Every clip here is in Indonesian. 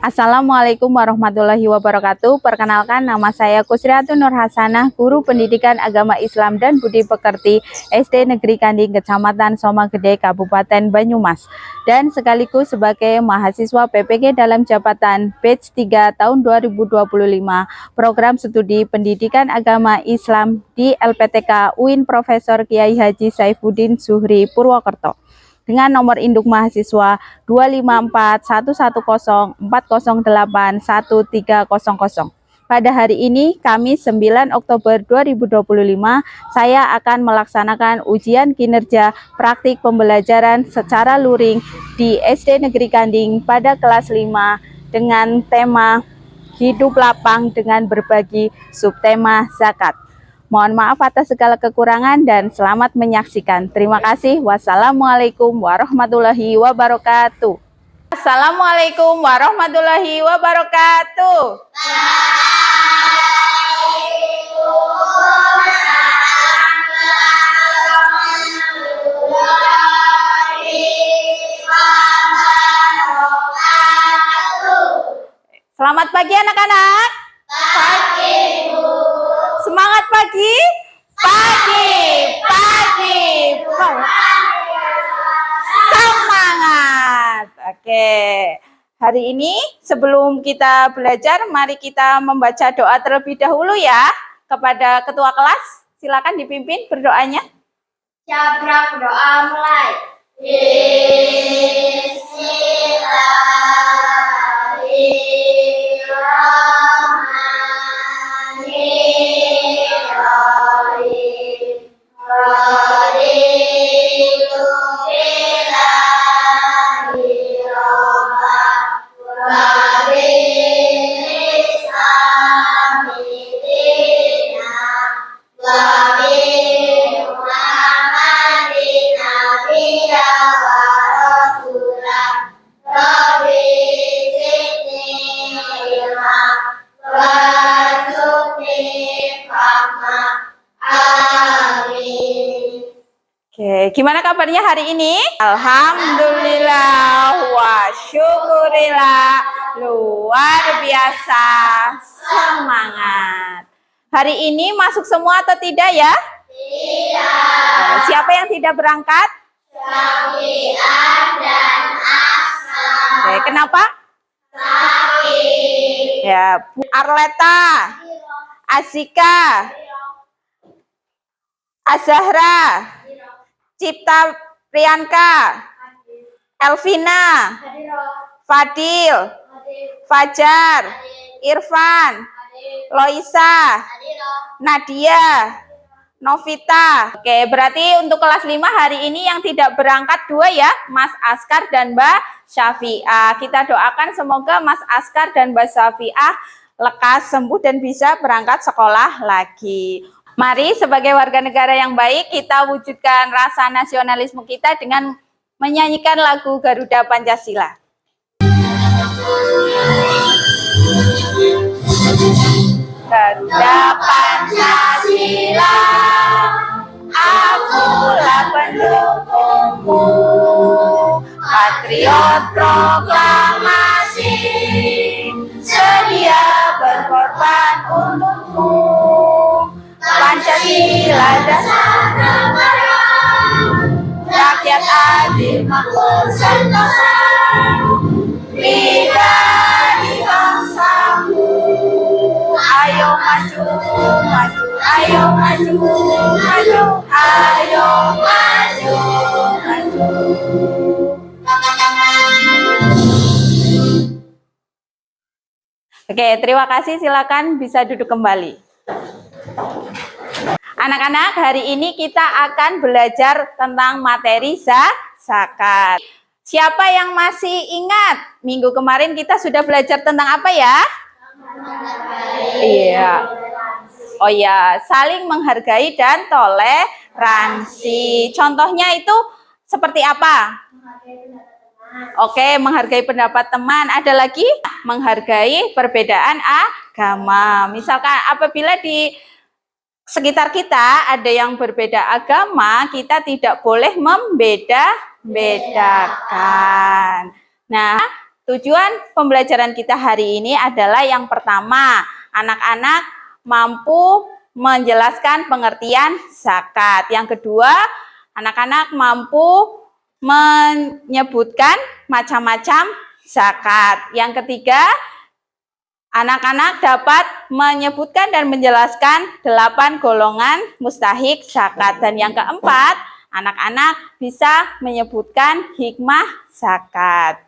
Assalamualaikum warahmatullahi wabarakatuh. Perkenalkan, nama saya Kusriatun Nur Hasanah, Guru Pendidikan Agama Islam dan Budi Pekerti SD Negeri Kanding, Kecamatan Somagede, Kabupaten Banyumas, dan sekaligus sebagai mahasiswa PPG dalam jabatan Batch 3 tahun 2025 Program Studi Pendidikan Agama Islam di LPTK UIN Profesor Kiai Haji Saifuddin Zuhri Purwokerto, dengan nomor induk mahasiswa 2541104081300. Pada hari ini, Kamis 9 Oktober 2025, saya akan melaksanakan ujian kinerja praktik pembelajaran secara luring di SD Negeri Kanding pada kelas 5 dengan tema Hidup Lapang dengan berbagi subtema zakat. Mohon maaf atas segala kekurangan dan selamat menyaksikan. Terima kasih. Wassalamualaikum warahmatullahi wabarakatuh. Assalamualaikum warahmatullahi wabarakatuh. Selamat pagi anak-anak. Pagi, Bu. Semangat pagi. Pagi. Semangat. Oke. Hari ini sebelum kita belajar, mari kita membaca doa terlebih dahulu ya kepada ketua kelas. Silakan dipimpin berdoanya. Cabrak doa mulai. Oke, gimana kabarnya hari ini? Alhamdulillah wa syukurillah, luar biasa, semangat. Hari ini masuk semua atau tidak ya? Tidak. Siapa yang tidak berangkat? Syafi'ah dan Asma. Oke, kenapa? Sakit. Ya, Bu Arleta, Asika, Azahra, Cipta Priyanka, Elvina, Fadil, Fajar, Irfan, Loisa, Nadia, Novita. Oke, berarti untuk kelas 5 hari ini yang tidak berangkat 2 ya, Mas Askar dan Mbak Syafi'ah. Kita doakan semoga Mas Askar dan Mbak Syafi'ah lekas sembuh dan bisa berangkat sekolah lagi. Mari sebagai warga negara yang baik kita wujudkan rasa nasionalisme kita dengan menyanyikan lagu Garuda Pancasila. Garuda Pancasila, akulah pendukungmu, patriot proklamasi, sedia berkorban untukmu. Pancasila dasar negara, rakyat adil makmur sentosa, pribadi bangsaku. Ayo maju, ayo maju, ayo maju. Oke, terima kasih. Silakan bisa duduk kembali. Anak-anak, hari ini kita akan belajar tentang materi zakat. Siapa yang masih ingat? Minggu kemarin kita sudah belajar tentang apa ya? Iya. Oh ya, saling menghargai dan toleransi. Contohnya itu seperti apa? Oke, menghargai pendapat teman. Ada lagi? Menghargai perbedaan agama. Misalkan apabila di sekitar kita ada yang berbeda agama, kita tidak boleh membedakan. Nah, tujuan pembelajaran kita hari ini adalah yang pertama, anak-anak mampu menjelaskan pengertian zakat. Yang kedua, anak-anak mampu menyebutkan macam-macam zakat. Yang ketiga, anak-anak dapat menyebutkan dan menjelaskan 8 golongan mustahik zakat. Dan yang keempat, anak-anak bisa menyebutkan hikmah zakat.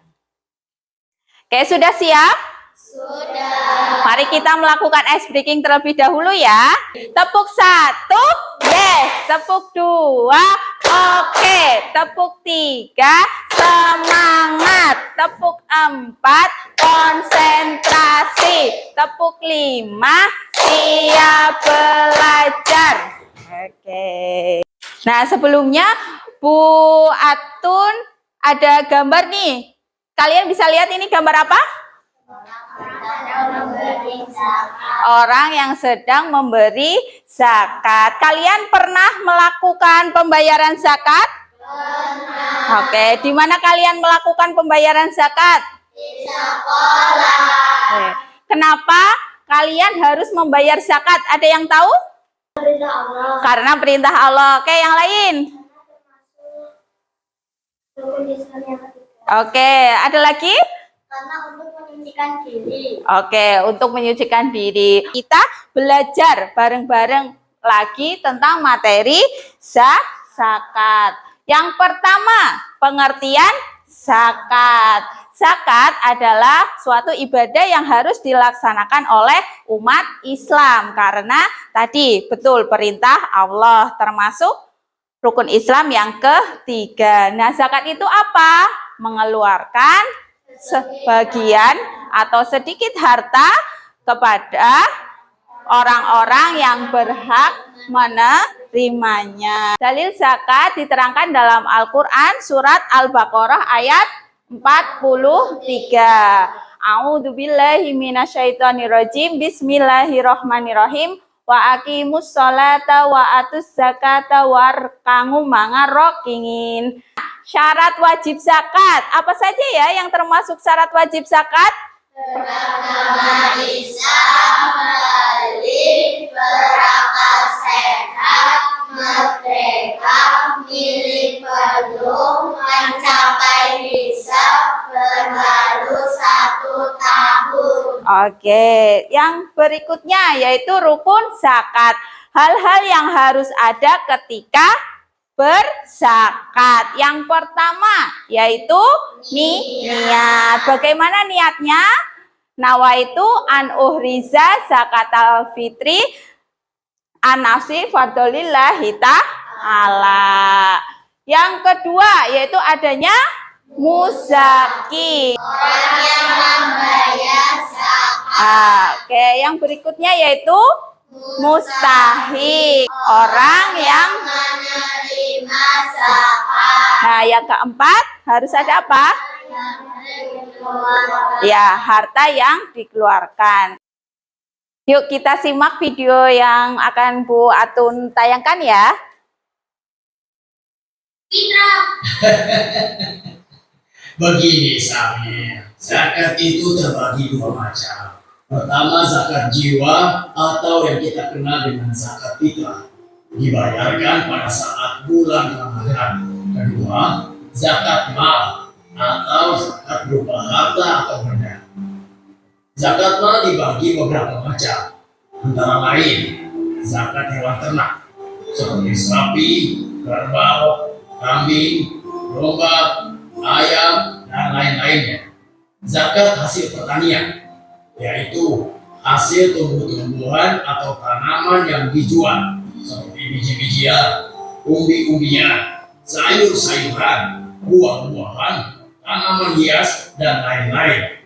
Oke, sudah siap? Sudah. Mari kita melakukan ice breaking terlebih dahulu ya. Tepuk 1, yes. Tepuk 2, oke. Tepuk 3, semangat. Tepuk 4, konsentrasi. Tepuk 5, siap belajar. Oke. Nah, sebelumnya Bu Atun ada gambar nih. Kalian bisa lihat ini gambar apa? Orang yang sedang memberi zakat. Kalian pernah melakukan pembayaran zakat? Pernah. Oke, di mana kalian melakukan pembayaran zakat? Di sekolah. Oke. Kenapa kalian harus membayar zakat? Ada yang tahu? Perintah Allah. Karena perintah Allah. Oke, yang lain? Oke, ada lagi? Karena untuk menyucikan diri. Oke, untuk menyucikan diri. Kita belajar bareng-bareng lagi tentang materi zakat. Yang pertama, pengertian zakat. Zakat adalah suatu ibadah yang harus dilaksanakan oleh umat Islam. Karena tadi betul perintah Allah, termasuk rukun Islam yang ketiga. Nah, zakat itu apa? Mengeluarkan sebagian atau sedikit harta kepada orang-orang yang berhak menerimanya. Dalil zakat diterangkan dalam Al-Quran surat Al-Baqarah ayat 43. A'udzubillahi minasyaitonirrajim. Bismillahirrahmanirrahim. Wa aqimus sholata wa atuz zakata warka'u ma'arrokingin. Syarat wajib zakat. Apa saja ya yang termasuk syarat wajib zakat? Pertama, Islam, balik, berakal sehat, merdeka, milik penuh, mencapai hisab, berlalu 1 tahun. Oke, yang berikutnya yaitu rukun zakat. Hal-hal yang harus ada ketika berzakat. Yang pertama yaitu niat. Bagaimana niatnya? Nawaitu an uhriza zakatal fitri an nafsi fardolillahi ta'ala. Yang kedua yaitu adanya muzaki. orang yang membayar zakat. Oke, yang berikutnya yaitu mustahik. Orang yang menerima zakat. Nah, yang keempat harus ada apa? Ya, harta yang dikeluarkan. Yuk kita simak video yang akan Bu Atun tayangkan ya. Begini Samir, zakat itu terbagi 2 macam. Pertama, zakat jiwa atau yang kita kenal dengan zakat fitrah, dibayarkan pada saat bulan Ramadan. Kedua, zakat mal atau zakat berupa harta atau benda. Zakat mal dibagi beberapa macam, antara lain zakat hewan ternak seperti sapi, kerbau, kambing, domba, ayam, dan lain-lainnya. Zakat hasil pertanian, yaitu hasil tumbuh-tumbuhan atau tanaman yang dijual, seperti biji-bijian, umbi-umbian, sayur-sayuran, buah-buahan, tanaman hias, dan lain-lain.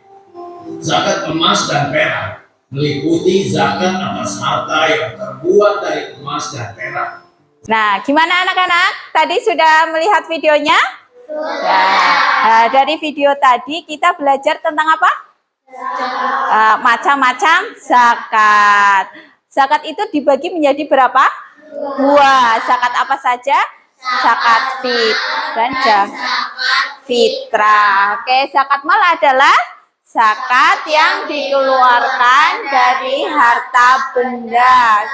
Zakat emas dan perak meliputi zakat atas harta yang terbuat dari emas dan perak. Nah, gimana anak-anak? Tadi sudah melihat videonya? Nah, dari video tadi kita belajar tentang apa? Macam-macam zakat. Zakat itu dibagi menjadi berapa? 2. Zakat apa saja? zakat fit dan fitrah. Oke, zakat mal adalah zakat yang dikeluarkan dari harta benda,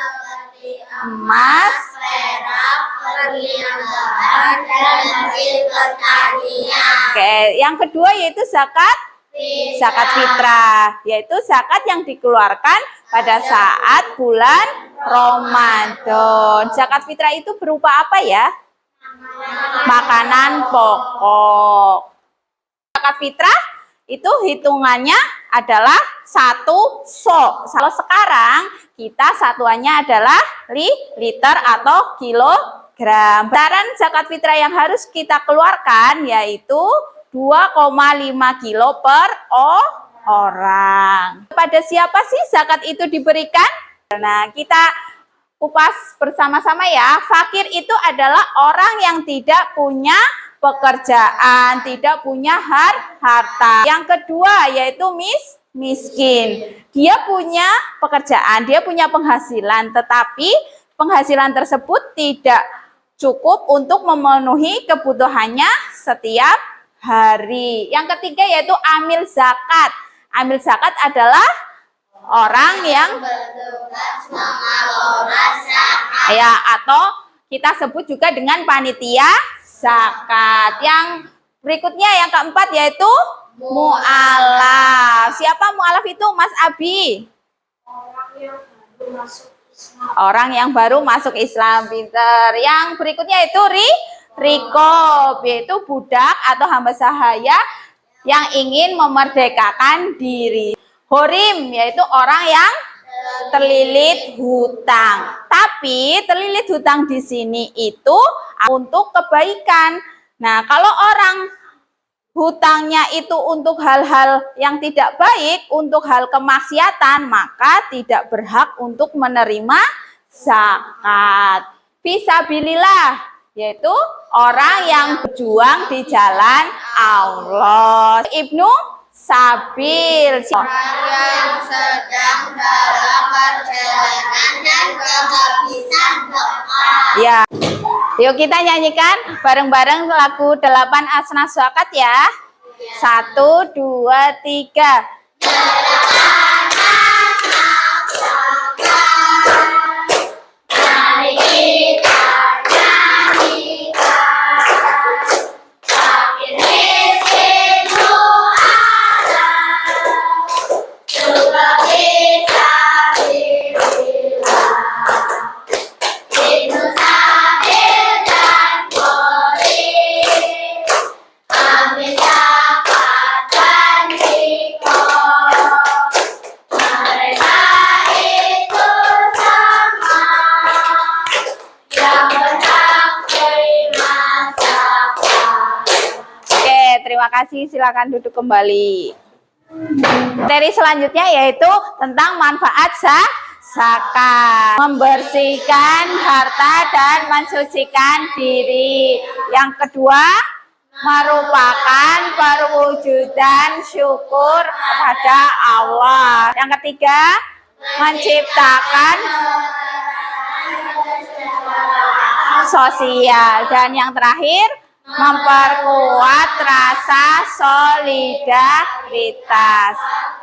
emas, perak, perniagaan, dan hasil pertanian. Oke, yang kedua yaitu zakat fitrah, yaitu zakat yang dikeluarkan pada saat bulan Ramadan. Zakat fitrah itu berupa apa ya? Makanan pokok. Zakat fitrah itu hitungannya adalah 1 sok. Kalau sekarang kita satuannya adalah liter atau kilogram. Besaran zakat fitrah yang harus kita keluarkan yaitu 2,5 kilo per orang. Pada siapa sih zakat itu diberikan? Nah, kita kupas bersama-sama ya. Fakir itu adalah orang yang tidak punya pekerjaan, tidak punya harta. Yang kedua yaitu miskin. Dia punya pekerjaan, dia punya penghasilan, tetapi penghasilan tersebut tidak cukup untuk memenuhi kebutuhannya setiap hari. Yang ketiga yaitu amil zakat. Amil zakat adalah orang yang bertugas mengelola zakat. Ya, atau kita sebut juga dengan panitia zakat. Yang berikutnya yang keempat yaitu mu'alaf. Siapa mu'alaf itu, Mas Abi? Orang yang baru masuk Islam, pinter. Yang berikutnya itu rikob, yaitu budak atau hamba sahaya yang ingin memerdekakan diri. Horim, yaitu orang yang terlilit hutang. Tapi terlilit hutang di sini itu untuk kebaikan. Nah, kalau orang hutangnya itu untuk hal-hal yang tidak baik, untuk hal kemaksiatan, maka tidak berhak untuk menerima zakat. Fisabilillah, yaitu orang yang berjuang di jalan Allah. Ibnu Sabil, Yang sedang dalam perjalanan dan kehabisan bekal. ya. Yuk kita nyanyikan bareng-bareng lagu 8 asnas zakat ya. 1, 2, 3. Mari kita nyanyikan, fakir miskin mu'alaf, juga bisa dibilang Ibnu Sabil dan Horim, ambil zakat dan rikob. Mereka itu sama yang berhak terima zakat. Oke, terima kasih. Silakan duduk kembali. Materi selanjutnya yaitu tentang manfaat zakat. Membersihkan harta dan mensucikan diri. Yang kedua, merupakan perwujudan syukur kepada Allah. Yang ketiga, menciptakan sosial. Dan yang terakhir, memperkuat rasa solidaritas.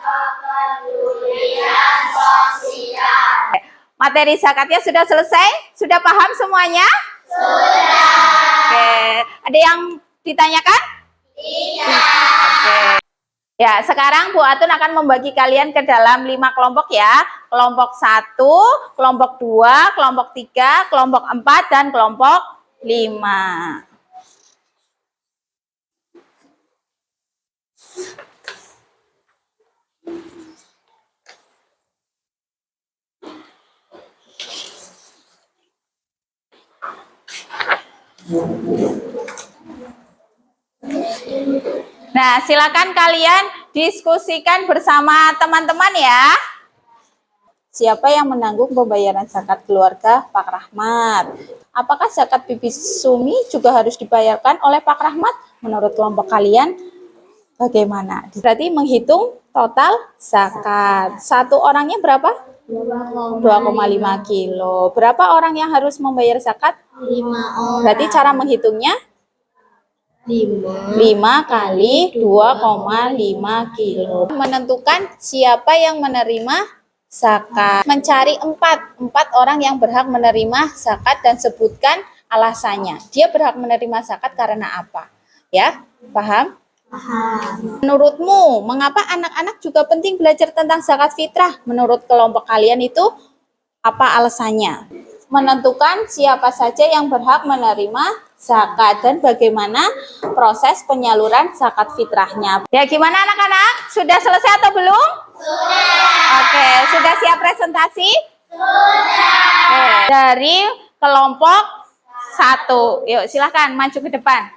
Kepedulian sosial. Materi zakatnya sudah selesai? Sudah paham semuanya? Sudah. Oke. Ada yang ditanyakan? Tidak. Oke. Ya, sekarang Bu Atun akan membagi kalian ke dalam 5 kelompok ya. Kelompok 1, kelompok 2, kelompok 3, kelompok 4, dan kelompok 5. Nah, silakan kalian diskusikan bersama teman-teman ya. Siapa yang menanggung pembayaran zakat keluarga Pak Rahmat? Apakah zakat Bibi Sumi juga harus dibayarkan oleh Pak Rahmat? Menurut kelompok kalian bagaimana? Berarti menghitung total zakat. Satu orangnya berapa? 2,5 kilo. Berapa orang yang harus membayar zakat? 5 orang. Berarti cara menghitungnya 5 kali 2,5 kilo. Menentukan siapa yang menerima zakat. Mencari 4 orang yang berhak menerima zakat dan sebutkan alasannya. Dia berhak menerima zakat karena apa? Ya, paham? Menurutmu, mengapa anak-anak juga penting belajar tentang zakat fitrah? Menurut kelompok kalian itu apa alasannya? Menentukan siapa saja yang berhak menerima zakat dan bagaimana proses penyaluran zakat fitrahnya. Ya, gimana anak-anak? Sudah selesai atau belum? Sudah. Oke, sudah siap presentasi? Sudah. Dari kelompok 1. Yuk, silahkan maju ke depan.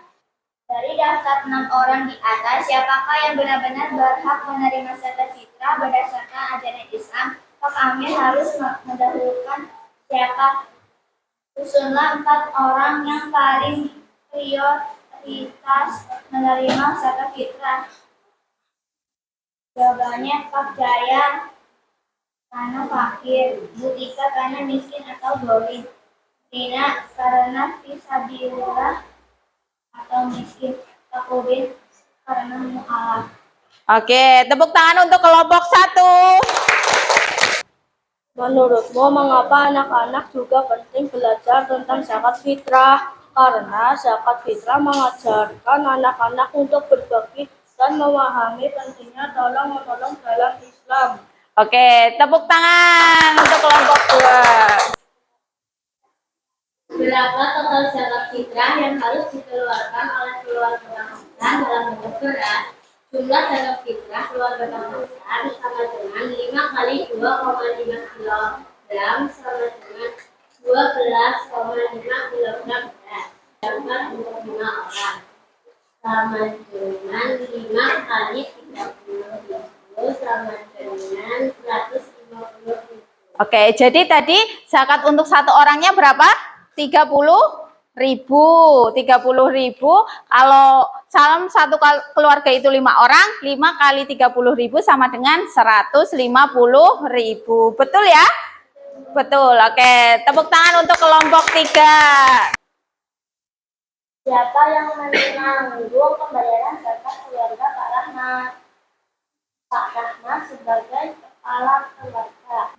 Dari daftar 6 orang di atas, siapakah yang benar-benar berhak menerima zakat fitrah berdasarkan ajaran Islam? Kami harus mendahulukan siapa? Susunlah 4 orang yang paling prioritas menerima zakat fitrah. Jawabannya Pak Jaya karena fakir, Butika karena miskin atau dolim, Rina karena fisabilillah atau miskin, Takubin karena mu'alaf. Oke, tepuk tangan untuk kelompok 1. Menurutmu, mengapa anak-anak juga penting belajar tentang zakat fitrah? Karena zakat fitrah mengajarkan anak-anak untuk berbagi dan memahami pentingnya tolong-menolong dalam Islam. Oke, tepuk tangan untuk kelompok 2. Berapa total zakat fitrah yang harus dikeluarkan oleh keluarga Bang Hasan dalam bentuk beras? Jumlah zakat fitrah keluarga Bang Hasan sama dengan 5 kali 2,5 kilogram sama dengan 12,5 kilogram beras. Dapat untuk 5 orang. Sama dengan 5 kali 30.000 sama dengan 150.000. Oke, jadi tadi zakat untuk 1 orangnya berapa? 30.000. 30.000. Kalau salam satu keluarga itu 5 orang, 5 kali 30.000 sama dengan 150.000. Betul ya? Betul. Oke, tepuk tangan untuk kelompok 3. Siapa yang menanggung pembayaran zakat keluarga Pak Rahmat? Pak Rahmat sebagai kepala keluarga.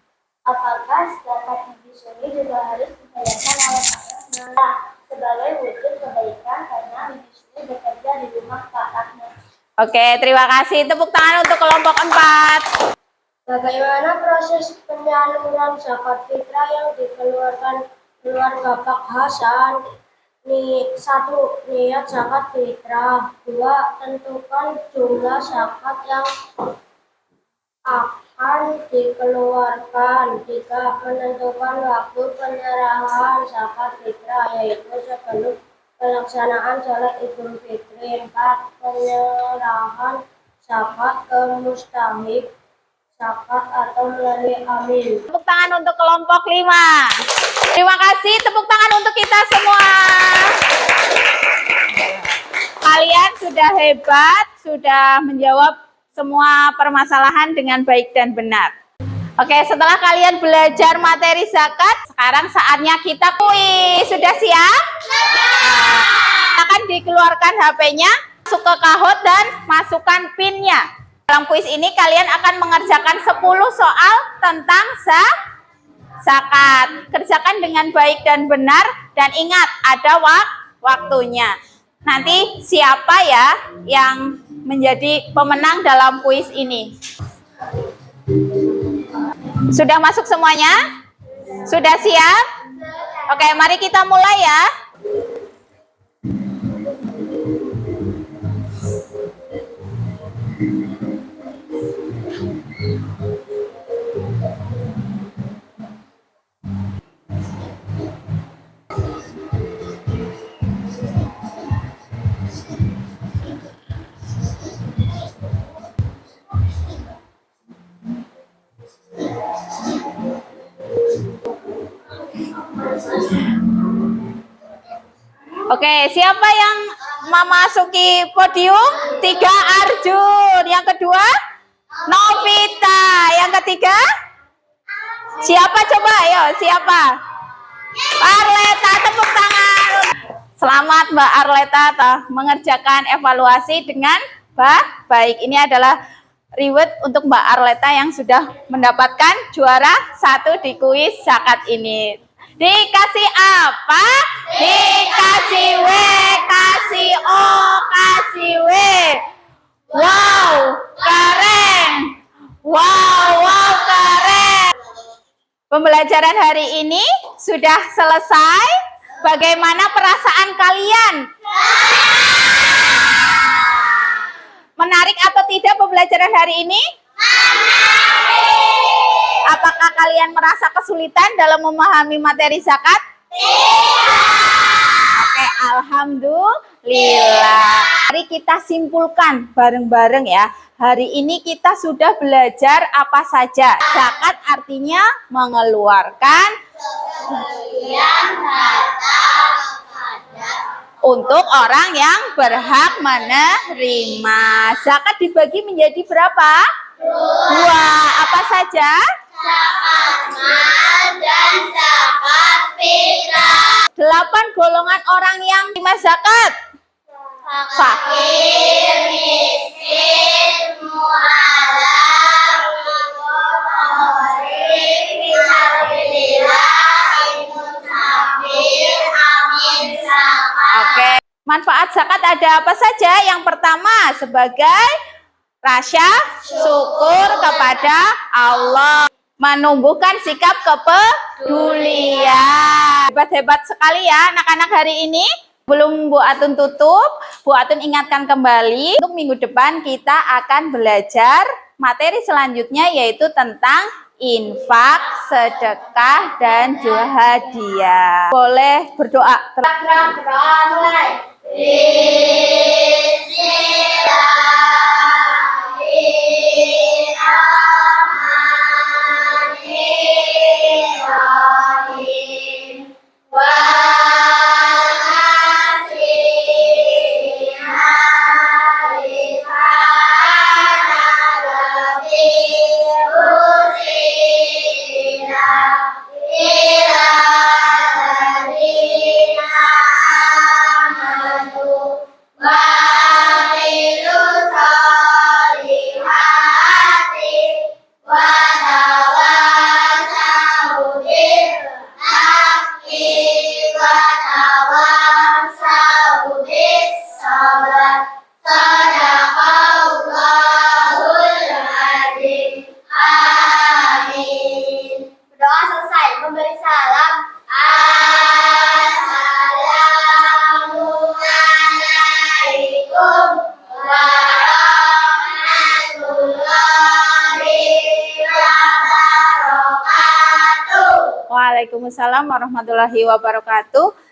Apakah zakat di sini juga harus dibayarkan oleh Pak Rahmat sebagai wujud kebaikan karena di sini bekerja di rumah Pak Rahmat? Oke, terima kasih. Tepuk tangan untuk kelompok 4. Bagaimana proses penyaluran zakat fitrah yang dikeluarkan keluarga Pak Hasan? 1. Niat zakat fitrah. 2. Tentukan jumlah zakat yang akan dikeluarkan. 3. Menentukan waktu penyerahan zakat fitrah, yaitu sebelum pelaksanaan sholat Idul Fitri. 4. Penyerahan zakat ke mustahik zakat atau melalui amin. Tepuk tangan untuk kelompok 5. Terima kasih, tepuk tangan untuk kita semua. Kalian sudah hebat, sudah menjawab semua permasalahan dengan baik dan benar. Oke, setelah kalian belajar materi zakat, sekarang saatnya kita kuis. Sudah siap? Akan dikeluarkan HP-nya, masuk ke kahot dan masukkan PIN-nya. Dalam kuis ini kalian akan mengerjakan 10 soal tentang zakat. Kerjakan dengan baik dan benar dan ingat ada waktunya. Nanti siapa ya yang menjadi pemenang dalam kuis ini? Sudah masuk semuanya? Sudah siap? Oke, mari kita mulai ya. Oke, siapa yang memasuki podium? 3 Arjun. Yang kedua Novita. Yang ketiga Siapa coba? Ayo, siapa? Arleta, tepuk tangan. Selamat Mbak Arleta mengerjakan evaluasi dengan baik. Ini adalah reward untuk Mbak Arleta yang sudah mendapatkan juara 1 di kuis zakat ini. Dikasih apa? Dikasih W, kasih O, kasih W. Wow, keren. Wow, keren. Pembelajaran hari ini sudah selesai. Bagaimana perasaan kalian? Menarik atau tidak pembelajaran hari ini? Apakah kalian merasa kesulitan dalam memahami materi zakat? Oke, alhamdulillah. Mari kita simpulkan bareng-bareng ya. Hari ini kita sudah belajar apa saja. Zakat artinya mengeluarkan untuk orang yang berhak menerima. Zakat dibagi menjadi berapa? 2. Apa saja? Zakat mal dan zakat fitrah. 8 golongan orang yang terima zakat. Fakir, miskin, mu'alaf, mu'alif, fisabilillah, musafir, amin zakat. Oke. Manfaat zakat ada apa saja? Yang pertama, sebagai rasa syukur kepada Allah, menumbuhkan sikap kepedulian. Hebat-hebat sekali ya anak-anak hari ini. Belum Bu Atun tutup, Bu Atun ingatkan kembali, untuk minggu depan kita akan belajar materi selanjutnya yaitu tentang infak, sedekah, dan juga hadiah. Boleh berdoa. Mulai. Bismillahirrahmanirrahim. Doa selesai, memberi salam. Assalamualaikum warahmatullahi wabarakatuh. Waalaikumsalam warahmatullahi wabarakatuh.